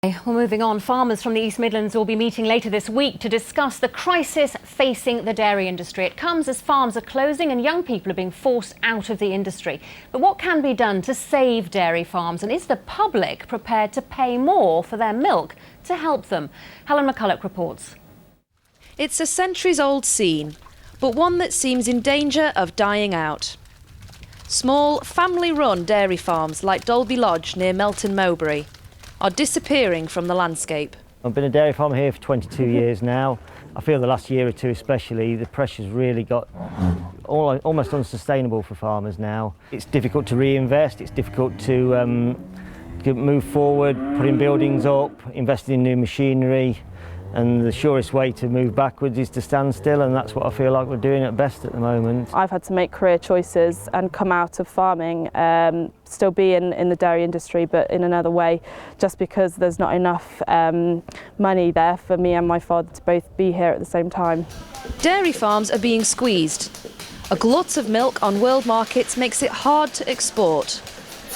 Well, moving on, farmers from the East Midlands will be meeting later this week to discuss the crisis facing the dairy industry. It comes as farms are closing and young people are being forced out of the industry. But what can be done to save dairy farms, and is the public prepared to pay more for their milk to help them? Helen McCulloch reports. It's a centuries-old scene, but one that seems in danger of dying out. Small, family-run dairy farms like Dolby Lodge near Melton Mowbray are disappearing from the landscape. I've been a dairy farmer here for 22 years now. I feel the last year or two especially, the pressure's really got almost unsustainable for farmers now. It's difficult to reinvest, it's difficult to move forward, putting buildings up, investing in new machinery, and the surest way to move backwards is to stand still, and that's what I feel like we're doing at best at the moment. I've had to make career choices and come out of farming, still be in the dairy industry but in another way, just because there's not enough money there for me and my father to both be here at the same time. Dairy farms are being squeezed. A glut of milk on world markets makes it hard to export.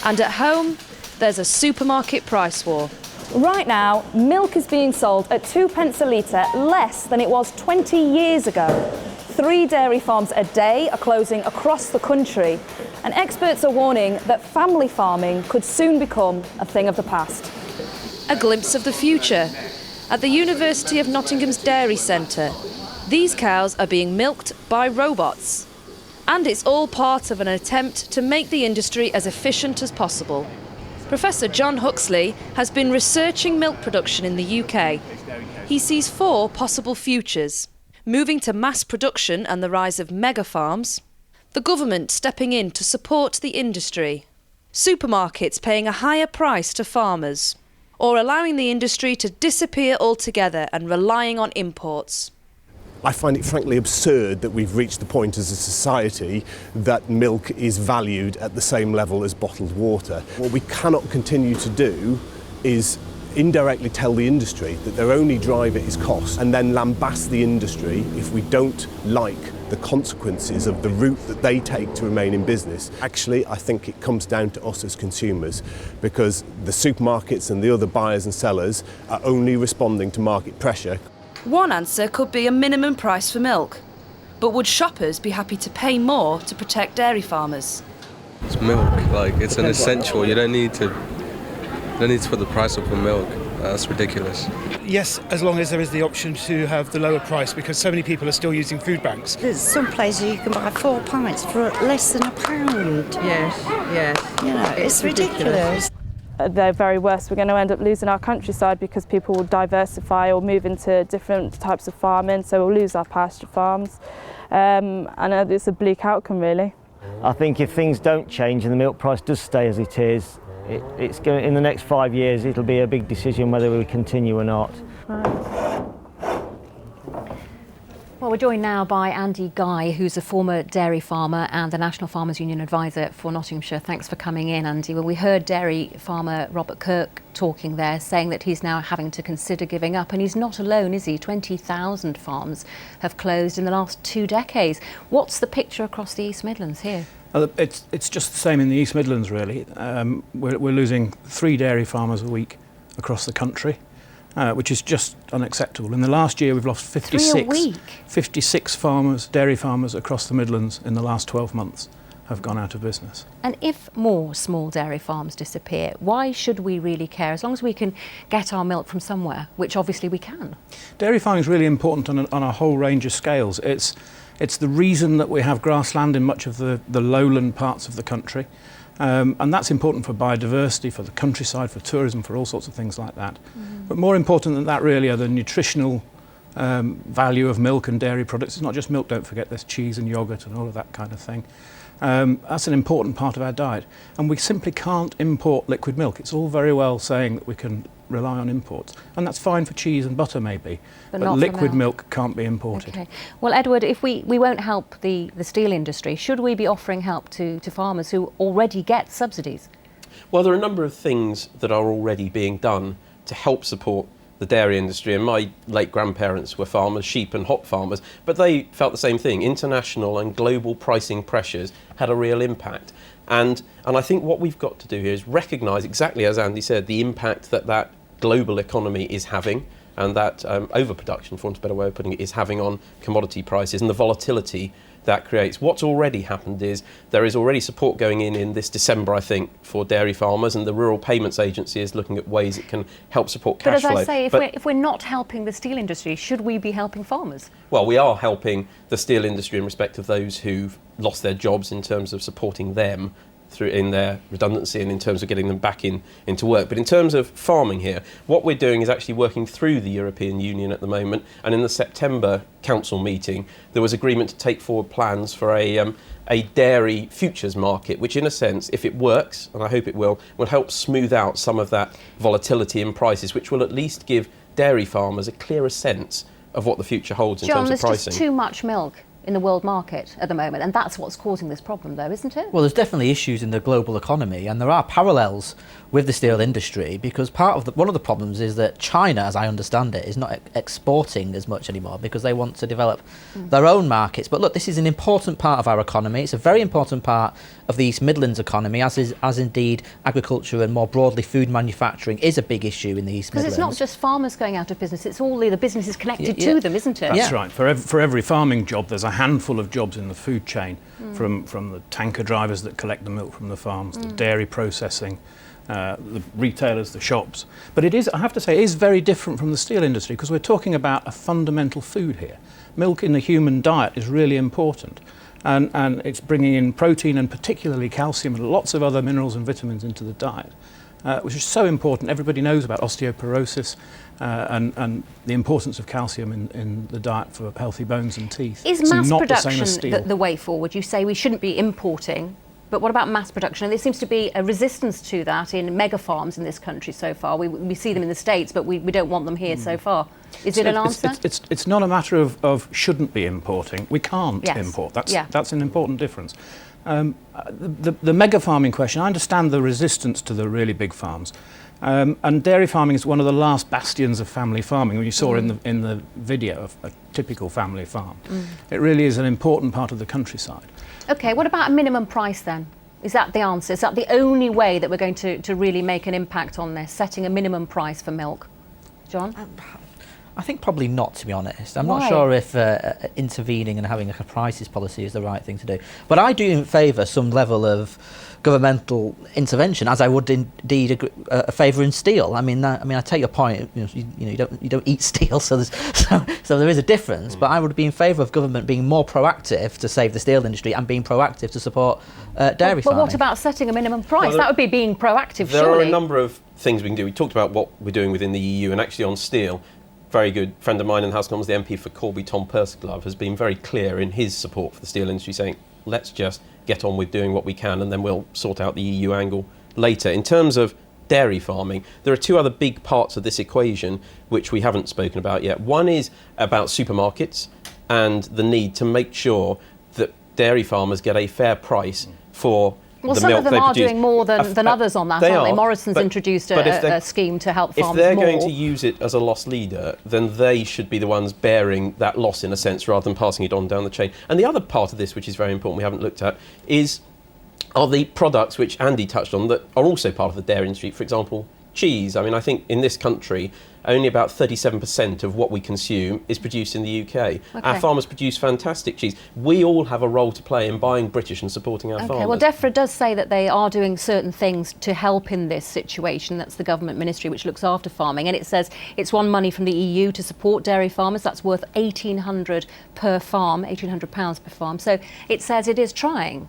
And at home, there's a supermarket price war. Right now, milk is being sold at 2p a litre less than it was 20 years ago. 3 dairy farms a day are closing across the country, and experts are warning that family farming could soon become a thing of the past. A glimpse of the future. At the University of Nottingham's Dairy Centre, these cows are being milked by robots. And it's all part of an attempt to make the industry as efficient as possible. Professor John Huxley has been researching milk production in the UK. He sees 4 possible futures: moving to mass production and the rise of mega farms, the government stepping in to support the industry, supermarkets paying a higher price to farmers, or allowing the industry to disappear altogether and relying on imports. I find it frankly absurd that we've reached the point as a society that milk is valued at the same level as bottled water. What we cannot continue to do is indirectly tell the industry that their only driver is cost, and then lambast the industry if we don't like the consequences of the route that they take to remain in business. Actually, I think it comes down to us as consumers, because the supermarkets and the other buyers and sellers are only responding to market pressure. One answer could be a minimum price for milk. But would shoppers be happy to pay more to protect dairy farmers? It's milk, it's an essential. You don't need to put the price up for milk. That's ridiculous. Yes, as long as there is the option to have the lower price, because so many people are still using food banks. There's some places you can buy 4 pints for less than £1. Yes. You know, it's ridiculous. At the very worst, we're going to end up losing our countryside because people will diversify or move into different types of farming, so we'll lose our pasture farms. And it's a bleak outcome, really. I think if things don't change and the milk price does stay as it is, it's going, in the next 5 years it'll be a big decision whether we continue or not. Well, we're joined now by Andy Guy, who's a former dairy farmer and the National Farmers Union advisor for Nottinghamshire. Thanks for coming in, Andy. Well, we heard dairy farmer Robert Kirk talking there, saying that he's now having to consider giving up, and he's not alone, is he? 20,000 farms have closed in the last 2 decades. What's the picture across the East Midlands here? It's just the same in the East Midlands, really. We're losing 3 dairy farmers a week across the country. Which is just unacceptable. In the last year, we've lost 56 farmers, dairy farmers across the Midlands in the last 12 months have gone out of business. And if more small dairy farms disappear, why should we really care? As long as we can get our milk from somewhere, which obviously we can. Dairy farming is really important on a whole range of scales. It's the reason that we have grassland in much of the lowland parts of the country. And that's important for biodiversity, for the countryside, for tourism, for all sorts of things like that. But more important than that really are the nutritional value of milk and dairy products. It's not just milk, don't forget, there's cheese and yoghurt and all of that kind of thing. That's an important part of our diet. And we simply can't import liquid milk. It's all very well saying that we can rely on imports. And that's fine for cheese and butter maybe, but liquid milk can't be imported. Okay. Well, Edward, if we won't help the steel industry, should we be offering help to farmers who already get subsidies? Well, there are a number of things that are already being done to help support the dairy industry, and my late grandparents were farmers, sheep and hop farmers, but they felt the same thing. International and global pricing pressures had a real impact. And I think what we've got to do here is recognise, exactly as Andy said, the impact that global economy is having, and that overproduction, for want of a better way of putting it, is having on commodity prices and the volatility that creates. What's already happened is there is already support going in this December, I think, for dairy farmers, and the Rural Payments Agency is looking at ways it can help support cash flow. But as I say, if we're not helping the steel industry, should we be helping farmers? Well, we are helping the steel industry in respect of those who've lost their jobs, in terms of supporting them through in their redundancy and in terms of getting them back into work. But in terms of farming here, what we're doing is actually working through the European Union at the moment, and in the September Council meeting there was agreement to take forward plans for a dairy futures market, which in a sense, if it works, and I hope it will help smooth out some of that volatility in prices, which will at least give dairy farmers a clearer sense of what the future holds in terms of pricing. John, there's just too much milk in the world market at the moment, and that's what's causing this problem, though, isn't it? Well, there's definitely issues in the global economy, and there are parallels with the steel industry, because one of the problems is that China, as I understand it, is not exporting as much anymore because they want to develop their own markets. But look, this is an important part of our economy. It's a very important part of the East Midlands economy, as indeed agriculture and more broadly food manufacturing is a big issue in the East Midlands. Because it's not just farmers going out of business, it's all the businesses connected to them, isn't it? That's right. For every farming job, there's a handful of jobs in the food chain, from the tanker drivers that collect the milk from the farms, the dairy processing, the retailers, the shops. But it is, I have to say, it is very different from the steel industry, because we're talking about a fundamental food here. Milk in the human diet is really important. And it's bringing in protein and particularly calcium and lots of other minerals and vitamins into the diet, which is so important. Everybody knows about osteoporosis and the importance of calcium in the diet for healthy bones and teeth. Is it's mass not production the same as the way forward? You say we shouldn't be importing, but what about mass production? And there seems to be a resistance to that in mega farms in this country so far. We see them in the States, but we don't want them here so far. Is it an answer? It's not a matter of shouldn't be importing. We can't import. That's an important difference. The mega farming question, I understand the resistance to the really big farms. And dairy farming is one of the last bastions of family farming. When you saw in the video of a typical family farm, it really is an important part of the countryside. OK, what about a minimum price then? Is that the answer? Is that the only way that we're going to really make an impact on this, setting a minimum price for milk? John? I think probably not, to be honest. I'm Why? not sure if intervening and having a prices policy is the right thing to do. But I do favour some level of governmental intervention, as I would indeed favour in steel. I mean, I take your point. You don't eat steel, so there is a difference. But I would be in favour of government being more proactive to save the steel industry and being proactive to support dairy farming. But what about setting a minimum price? That would be being proactive, There surely. are a number of things we can do. We talked about what we're doing within the EU, and actually on steel, very good friend of mine in the House of Commons, the MP for Corby, Tom Purseglove, has been very clear in his support for the steel industry, saying, let's just get on with doing what we can and then we'll sort out the EU angle later. In terms of dairy farming, there are two other big parts of this equation which we haven't spoken about yet. One is about supermarkets and the need to make sure that dairy farmers get a fair price for well, the some milk of them they are produce. doing more than others on that, aren't they? Morrison's introduced a scheme to help farmers more. If they're going to use it as a loss leader, then they should be the ones bearing that loss in a sense, rather than passing it on down the chain. And the other part of this, which is very important, we haven't looked at, are the products which Andy touched on that are also part of the dairy industry. For example, cheese. I mean, I think in this country, only about 37% of what we consume is produced in the UK. Okay. Our farmers produce fantastic cheese. We all have a role to play in buying British and supporting our farmers. Well, DEFRA does say that they are doing certain things to help in this situation. That's the government ministry which looks after farming. And it says it's won money from the EU to support dairy farmers. That's worth £1,800 per farm, £1,800 per farm. So it says it is trying.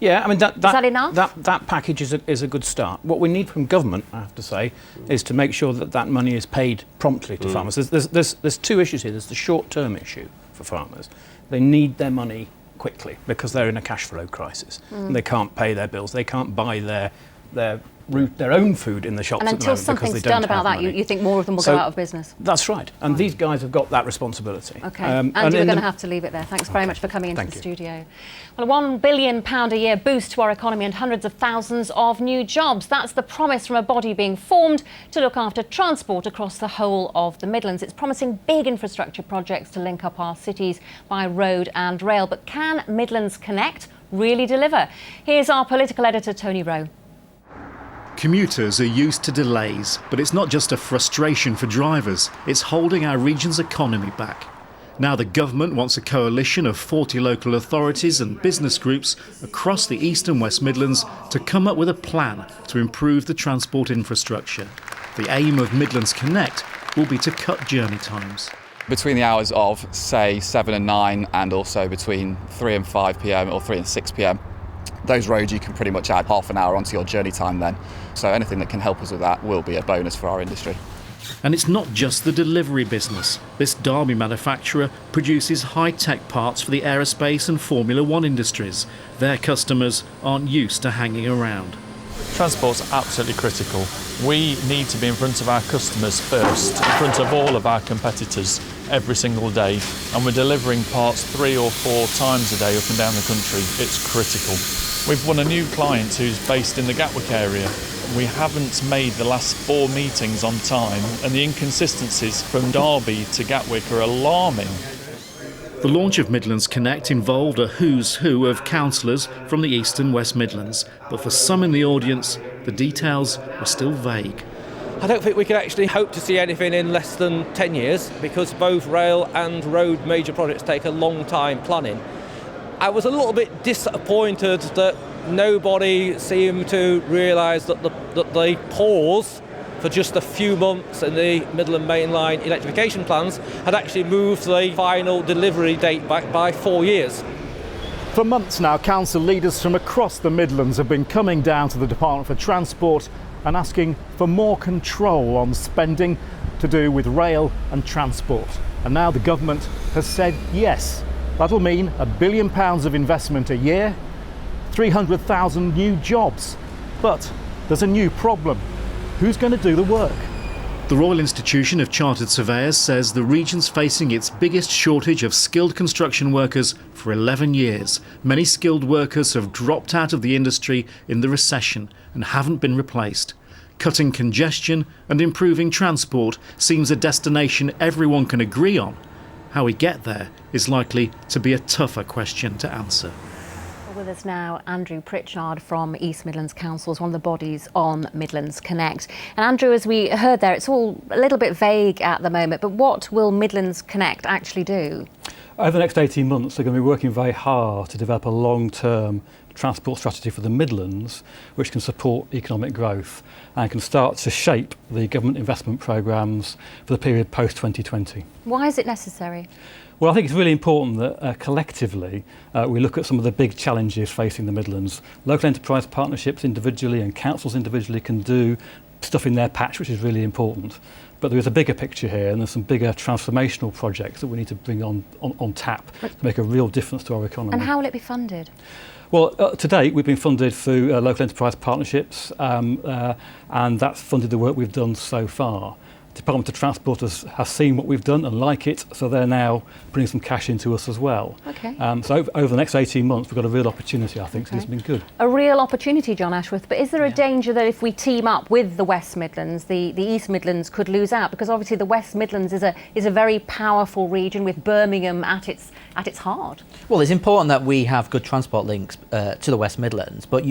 Yeah, I mean, is that enough? That package is a good start. What we need from government, I have to say, is to make sure that money is paid promptly to farmers. There's two issues here. There's the short-term issue for farmers. They need their money quickly because they're in a cash flow crisis. And they can't pay their bills. They can't buy their own food in the shops and at the moment because they don't have money. until something's done about that, you think more of them will go out of business? That's right. And these guys have got that responsibility. OK. Andy, we're going to have to leave it there. Thanks very much for coming into the studio. Well, a £1 billion a year boost to our economy and hundreds of thousands of new jobs. That's the promise from a body being formed to look after transport across the whole of the Midlands. It's promising big infrastructure projects to link up our cities by road and rail. But can Midlands Connect really deliver? Here's our political editor, Tony Rowe. Commuters are used to delays, but it's not just a frustration for drivers, it's holding our region's economy back. Now the government wants a coalition of 40 local authorities and business groups across the East and West Midlands to come up with a plan to improve the transport infrastructure. The aim of Midlands Connect will be to cut journey times. Between the hours of, say, 7 and 9, and also between 3 and 5 p.m. or 3 and 6 p.m, those roads you can pretty much add half an hour onto your journey time then. So anything that can help us with that will be a bonus for our industry. And it's not just the delivery business. This Derby manufacturer produces high-tech parts for the aerospace and Formula One industries. Their customers aren't used to hanging around. Transport's absolutely critical. We need to be in front of our customers first, in front of all of our competitors every single day, and we're delivering parts 3 or 4 times a day up and down the country. It's critical. We've won a new client who's based in the Gatwick area. We haven't made the last 4 meetings on time, and the inconsistencies from Derby to Gatwick are alarming. The launch of Midlands Connect involved a who's who of councillors from the East and West Midlands, but for some in the audience, the details were still vague. I don't think we can actually hope to see anything in less than 10 years, because both rail and road major projects take a long time planning. I was a little bit disappointed that nobody seemed to realise that the pause for just a few months in the Midland Main Line electrification plans had actually moved the final delivery date back by 4 years. For months now, council leaders from across the Midlands have been coming down to the Department for Transport and asking for more control on spending to do with rail and transport. And now the government has said yes. That'll mean £1 billion of investment a year, 300,000 new jobs. But there's a new problem. Who's going to do the work? The Royal Institution of Chartered Surveyors says the region's facing its biggest shortage of skilled construction workers for 11 years. Many skilled workers have dropped out of the industry in the recession and haven't been replaced. Cutting congestion and improving transport seems a destination everyone can agree on. How we get there is likely to be a tougher question to answer. With us now, Andrew Pritchard from East Midlands Council, one of the bodies on Midlands Connect. And Andrew, as we heard there, it's all a little bit vague at the moment, but what will Midlands Connect actually do? Over the next 18 months, they're going to be working very hard to develop a long-term transport strategy for the Midlands, which can support economic growth and can start to shape the government investment programmes for the period post-2020. Why is it necessary? Well, I think it's really important that collectively we look at some of the big challenges facing the Midlands. Local enterprise partnerships individually and councils individually can do stuff in their patch, which is really important. But there is a bigger picture here, and there's some bigger transformational projects that we need to bring on tap to make a real difference to our economy. And how will it be funded? Well, to date, we've been funded through local enterprise partnerships, and that's funded the work we've done so far. The Department of Transport has seen what we've done and like it, so they're now putting some cash into us as well. Okay. So over the next 18 months, we've got a real opportunity, I think, so this has been good. A real opportunity, John Ashworth, but is there a danger that if we team up with the West Midlands, the East Midlands could lose out? Because obviously the West Midlands is a very powerful region with Birmingham at its heart. Well, it's important that we have good transport links to the West Midlands, but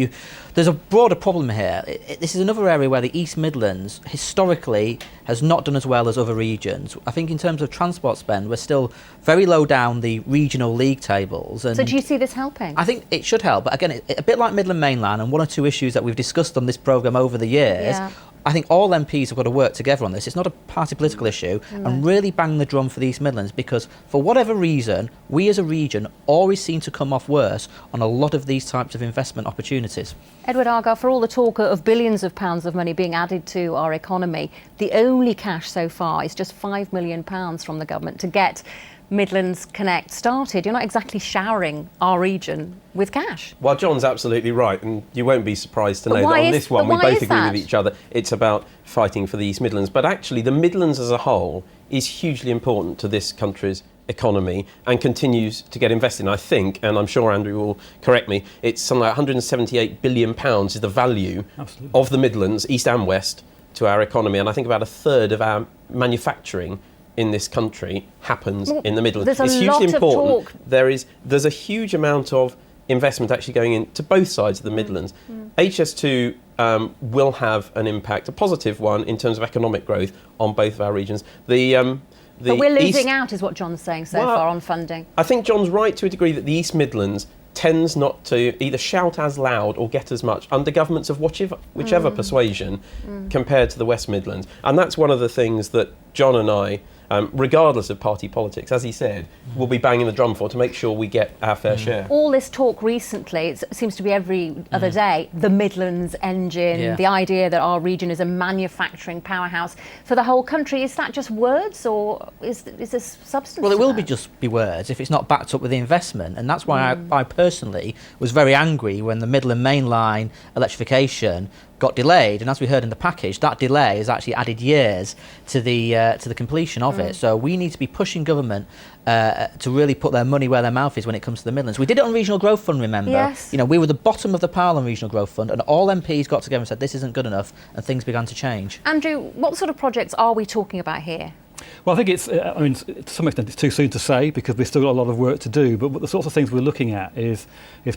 there's a broader problem here. This is another area where the East Midlands historically has not done as well as other regions. I think in terms of transport spend, we're still very low down the regional league tables. And so do you see this helping? I think it should help, but again, a bit like Midland Main Line and one or two issues that we've discussed on this programme over the years, I think all MPs have got to work together on this. It's not a party political issue, and really bang the drum for the East Midlands, because for whatever reason, we as a region always seem to come off worse on a lot of these types of investment opportunities. Edward Argyle, for all the talk of billions of pounds of money being added to our economy, the only cash so far is just £5 million from the government to get Midlands Connect started. You're not exactly showering our region with cash. Well, John's absolutely right, and you won't be surprised to know that on this one we both agree with each other. It's about fighting for the East Midlands, but actually the Midlands as a whole is hugely important to this country's economy and continues to get invested in. I think, and I'm sure Andrew will correct me, it's something like £178 billion is the value of the Midlands, East and West, to our economy, and I think about a third of our manufacturing in this country happens in the Midlands. It's hugely important. There's a huge amount of investment actually going into both sides of the Midlands. HS2 will have an impact, a positive one, in terms of economic growth on both of our regions. But we're losing out, is what John's saying so far on funding. I think John's right to a degree that the East Midlands tends not to either shout as loud or get as much under governments of whichever persuasion compared to the West Midlands. And that's one of the things that John and I, regardless of party politics, as he said, will be banging the drum for, to make sure we get our fair share. All this talk recently, it seems to be every other day, the Midlands engine, the idea that our region is a manufacturing powerhouse for the whole country. Is that just words, or is there substance? Well, it to will that? just be words if it's not backed up with the investment, and that's why I personally was very angry when the Midland Main Line electrification got delayed, and as we heard in the package, that delay has actually added years to the completion of it. So we need to be pushing government to really put their money where their mouth is when it comes to the Midlands. We did it on Regional Growth Fund, remember? Yes. You know, we were the bottom of the pile on Regional Growth Fund, and all MPs got together and said this isn't good enough, and things began to change. Andrew, what sort of projects are we talking about here? Well, I think it's, I mean, to some extent it's too soon to say because we've still got a lot of work to do, but the sorts of things we're looking at is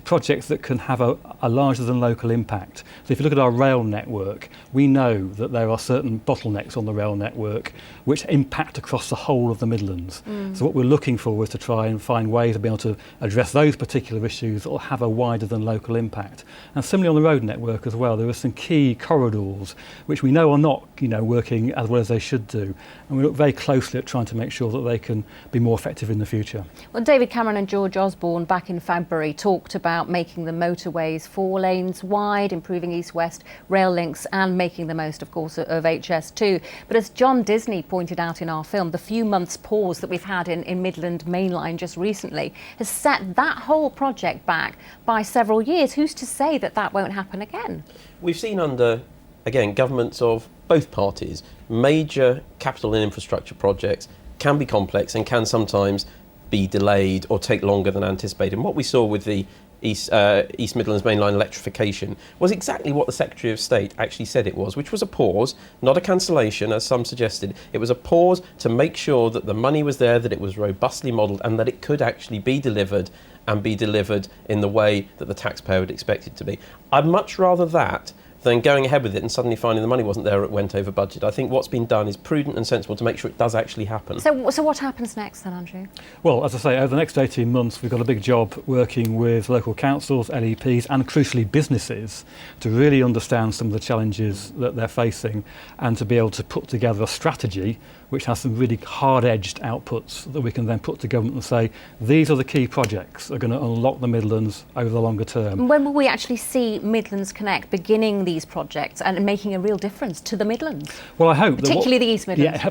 projects that can have a larger than local impact. So if you look at our rail network, we know that there are certain bottlenecks on the rail network which impact across the whole of the Midlands. So what we're looking for is to try and find ways of being able to address those particular issues that will have a wider than local impact. And similarly on the road network as well, there are some key corridors which we know are not, working as well as they should do. And we look very closely at trying to make sure that they can be more effective in the future. Well, David Cameron and George Osborne back in February talked about making the motorways 4 lanes wide, improving east-west rail links and making the most, of course, of HS2. But as John Disney pointed out in our film, the few months pause that we've had in Midland Mainline just recently has set that whole project back by several years. Who's to say that that won't happen again? We've seen under, again, governments of both parties, major capital and infrastructure projects can be complex and can sometimes be delayed or take longer than anticipated. And what we saw with the East Midlands Mainline electrification was exactly what the Secretary of State actually said it was, which was a pause, not a cancellation, as some suggested. It was a pause to make sure that the money was there, that it was robustly modelled, and that it could actually be delivered, and be delivered in the way that the taxpayer would expect it to be. I'd much rather that than going ahead with it and suddenly finding the money wasn't there or it went over budget. I think what's been done is prudent and sensible to make sure it does actually happen. So what happens next then, Andrew? Well, as I say, over the next 18 months, we've got a big job working with local councils, LEPs and crucially businesses to really understand some of the challenges that they're facing and to be able to put together a strategy which has some really hard-edged outputs that we can then put to government and say, these are the key projects that are going to unlock the Midlands over the longer term. When will we actually see Midlands Connect beginning these projects and making a real difference to the Midlands? Well, I hope particularly the East Midlands.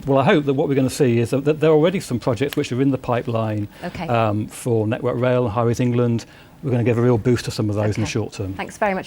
Well, I hope that what we're going to see is that there are already some projects which are in the pipeline for Network Rail and Highways England. We're going to give a real boost to some of those in the short term. Thanks very much.